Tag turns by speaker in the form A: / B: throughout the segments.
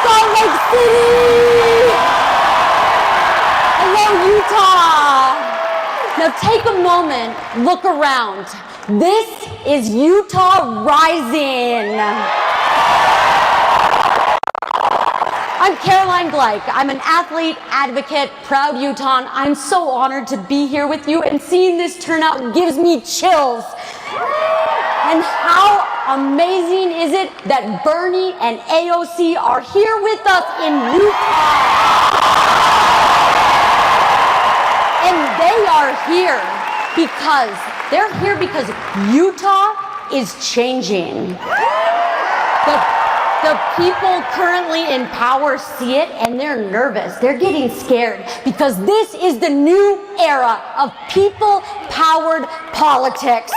A: Salt Lake City! Hello, Utah! Now take a moment, look around. This is Utah rising. I'm Caroline Gleich. I'm an athlete, advocate, proud Utahn. I'm so honored to be here with you, and seeing this turnout gives me chills. And how amazing is it that Bernie and AOC are here with us in Utah? And they are here because Utah is changing. The people currently in power see it and they're nervous. They're getting scared because this is the new era of people-powered politics.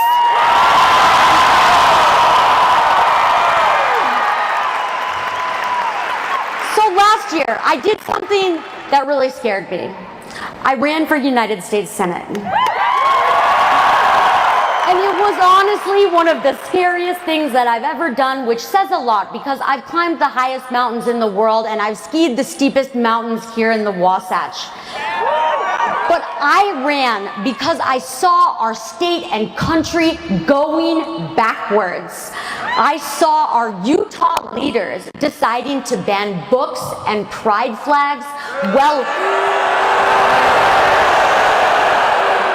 A: So last year, I did something that really scared me. I ran for United States Senate. And it was honestly one of the scariest things that I've ever done, which says a lot because I've climbed the highest mountains in the world and I've skied the steepest mountains here in the Wasatch. But I ran because I saw our state and country going backwards. I saw our Utah leaders deciding to ban books and pride flags. Well,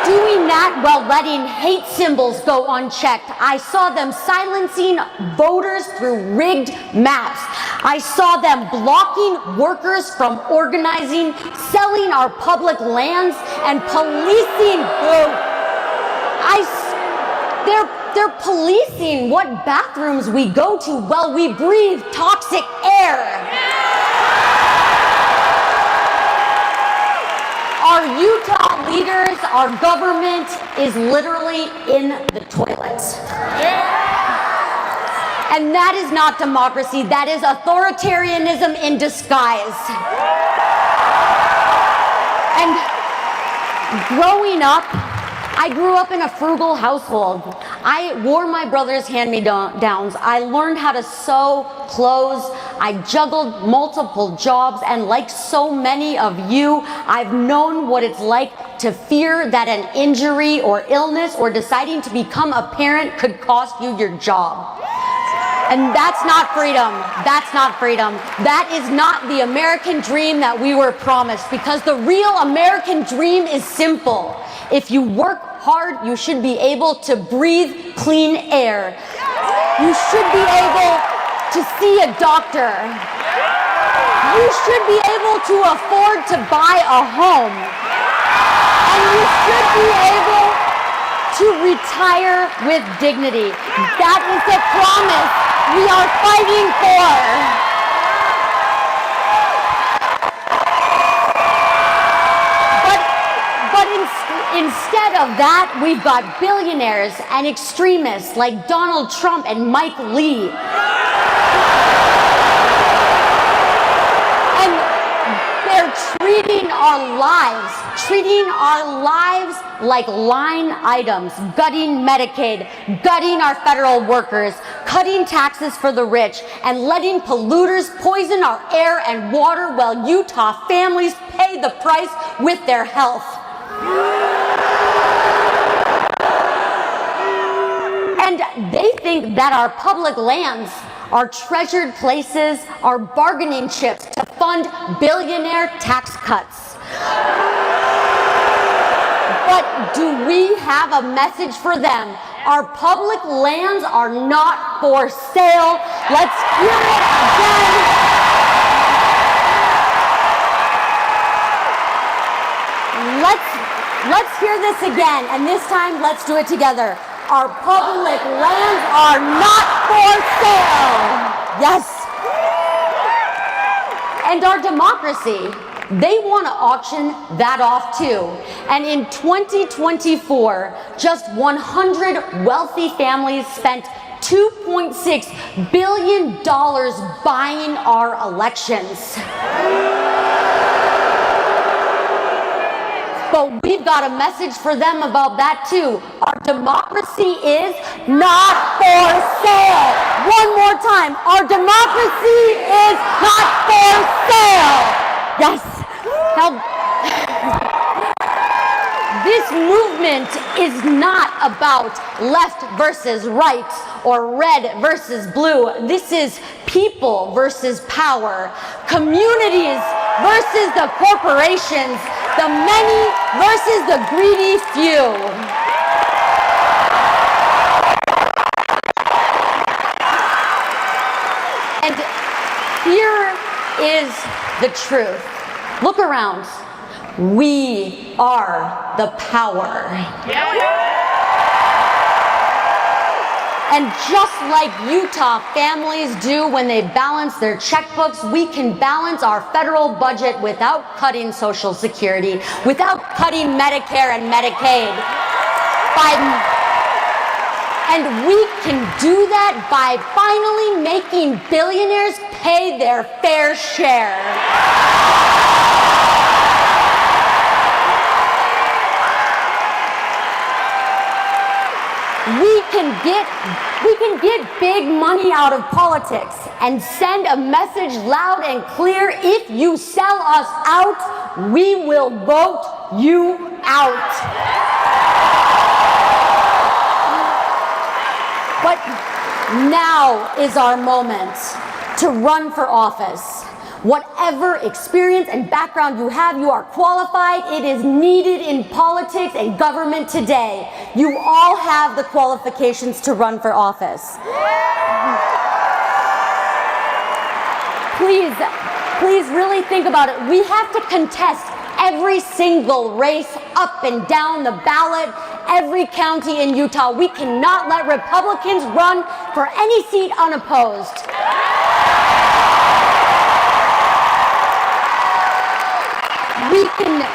A: doing that while letting hate symbols go unchecked. I saw them silencing voters through rigged maps. I saw them blocking workers from organizing, selling our public lands, and policing. They're policing what bathrooms we go to while we breathe toxic air. Our Utah leaders, our government is literally in the toilets. And that is not democracy, that is authoritarianism in disguise. And growing up, I grew up in a frugal household. I wore my brother's hand-me-downs. I learned how to sew clothes. I juggled multiple jobs, and like so many of you, I've known what it's like to fear that an injury or illness or deciding to become a parent could cost you your job. And that's not freedom. That's not freedom. That is not the American dream that we were promised, because the real American dream is simple. If you work hard, you should be able to breathe clean air. You should be able to see a doctor. You should be able to afford to buy a home. And you should be able to retire with dignity. That is the promise we are fighting for. Instead of that, we've got billionaires and extremists like Donald Trump and Mike Lee. And they're treating our lives like line items, gutting Medicaid, gutting our federal workers, cutting taxes for the rich, and letting polluters poison our air and water while Utah families pay the price with their health. And they think that our public lands, our treasured places, are bargaining chips to fund billionaire tax cuts. But do we have a message for them? Our public lands are not for sale. Let's hear it again. Let's hear this again, and this time let's do it together. Our public lands are not for sale. Yes. And our democracy, they want to auction that off too. And in 2024, just 100 wealthy families spent $2.6 billion buying our elections. But we've got a message for them about that too. Our democracy is not for sale. One more time. Our democracy is not for sale. Yes. Now, this movement is not about left versus right or red versus blue. This is people versus power, communities versus the corporations, the many versus the greedy few. And here is the truth. Look around. We are the power. And just like Utah families do when they balance their checkbooks, we can balance our federal budget without cutting Social Security, without cutting Medicare and Medicaid. And we can do that by finally making billionaires pay their fair share. We can get big money out of politics and send a message loud and clear. If you sell us out, we will vote you out. But now is our moment to run for office. Whatever experience and background you have, you are qualified. It is needed in politics and government today. You all have the qualifications to run for office. Please really think about it. We have to contest every single race up and down the ballot, every county in Utah. We cannot let Republicans run for any seat unopposed. We can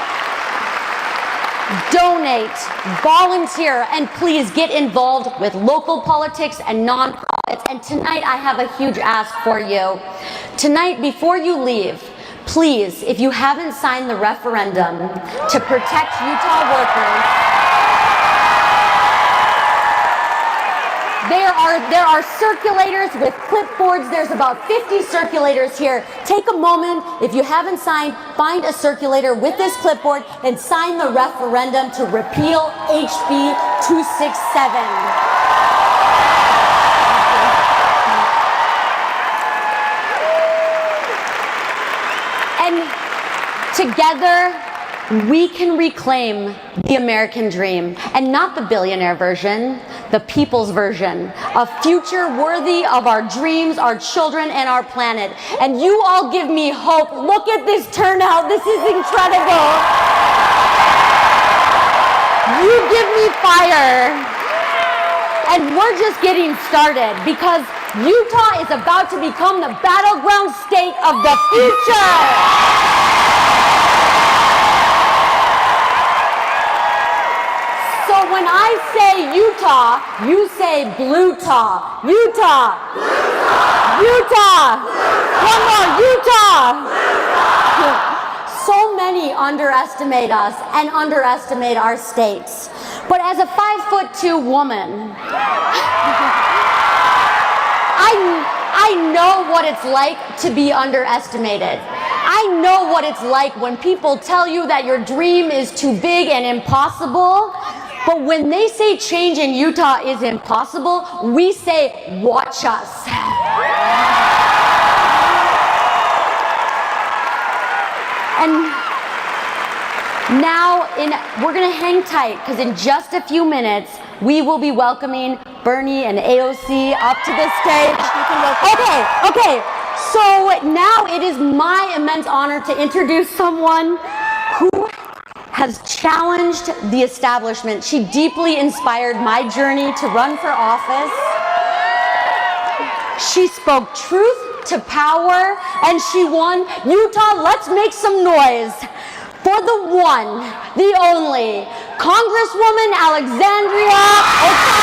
A: donate, volunteer, and please get involved with local politics and nonprofits. And tonight I have a huge ask for you. Tonight, before you leave, please, if you haven't signed the referendum to protect Utah workers, there are circulators with clipboards. There's about 50 circulators here. Take a moment. If you haven't signed, find a circulator with this clipboard and sign the referendum to repeal HB 267. And together, we can reclaim the American dream, and not the billionaire version, the people's version, a future worthy of our dreams, our children, and our planet. And you all give me hope. Look at this turnout. This is incredible. You give me fire. And we're just getting started, because Utah is about to become the battleground state of the future. When I say Utah, you say Blue-Taw. Utah. Utah. One more, Utah. So many underestimate us and underestimate our states. But as a 5'2" woman, I know what it's like to be underestimated. I know what it's like when people tell you that your dream is too big and impossible. But when they say change in Utah is impossible, we say, watch us. And now, we're going to hang tight, because in just a few minutes, we will be welcoming Bernie and AOC up to the stage. Okay. So now it is my immense honor to introduce someone who has challenged the establishment. She deeply inspired my journey to run for office. She spoke truth to power, and she won. Utah, let's make some noise for the one, the only, Congresswoman Alexandria Ocasio.